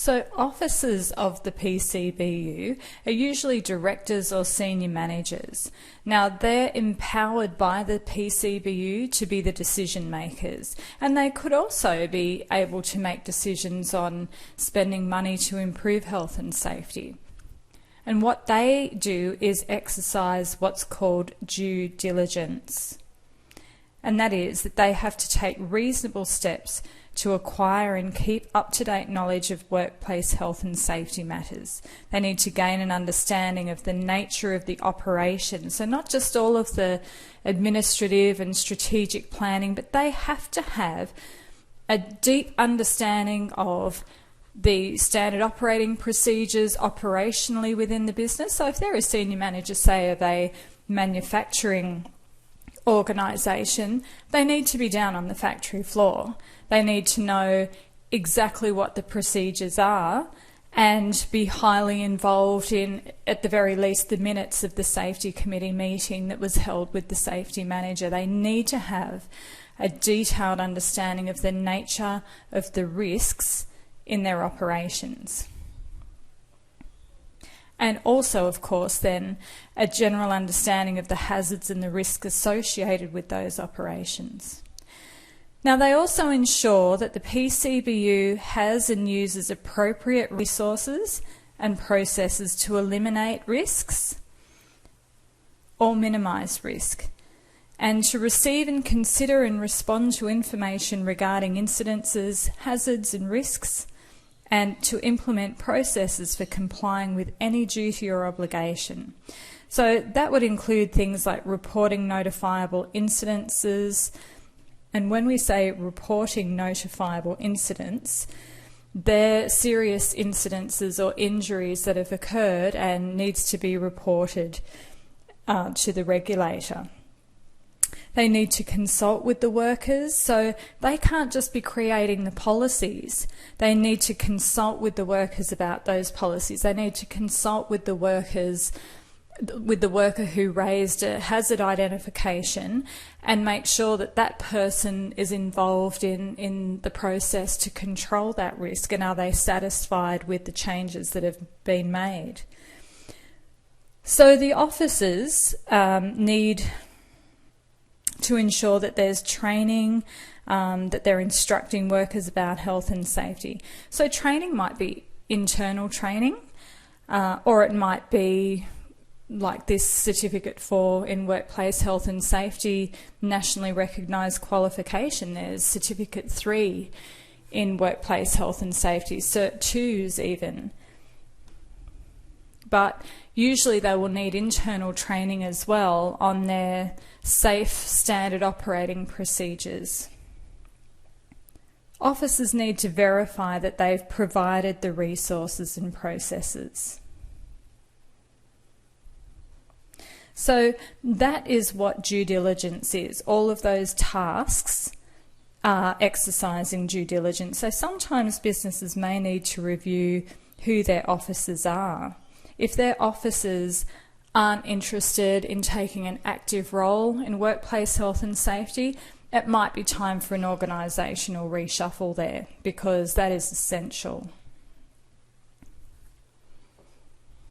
So officers of the PCBU are usually directors or senior managers. Now they're empowered by the PCBU to be the decision makers, and they could also be able to make decisions on spending money to improve health and safety. And what they do is exercise what's called due diligence. And that is that they have to take reasonable steps to acquire and keep up-to-date knowledge of workplace health and safety matters. They need to gain an understanding of the nature of the operation, so not just all of the administrative and strategic planning, but they have to have a deep understanding of the standard operating procedures operationally within the business. So if they're a senior manager, say, of a manufacturing organisation, they need to be down on the factory floor. They need to know exactly what the procedures are and be highly involved in, at the very least, the minutes of the safety committee meeting that was held with the safety manager. They need to have a detailed understanding of the nature of the risks in their operations. And also, of course, then, a general understanding of the hazards and the risk associated with those operations. Now, they also ensure that the PCBU has and uses appropriate resources and processes to eliminate risks or minimise risk, and to receive and consider and respond to information regarding incidences, hazards and risks, and to implement processes for complying with any duty or obligation. So that would include things like reporting notifiable incidences, and when we say reporting notifiable incidents, they're serious incidences or injuries that have occurred and needs to be reported to the regulator. They need to consult with the workers, so they can't just be creating the policies. They need to consult with the workers about those policies. They need to consult with the workers, with the worker who raised a hazard identification, and make sure that that person is involved in the process to control that risk, and are they satisfied with the changes that have been made. So the officers need to ensure that there's training, that they're instructing workers about health and safety. So training might be internal training, or it might be like this certificate for in workplace health and safety, nationally recognised qualification. There's Certificate 3 in workplace health and safety, Cert 2s even. But usually they will need internal training as well on their safe standard operating procedures. Officers need to verify that they've provided the resources and processes. So that is what due diligence is. All of those tasks are exercising due diligence. So sometimes businesses may need to review who their officers are. If their officers aren't interested in taking an active role in workplace health and safety, it might be time for an organisational reshuffle there, because that is essential.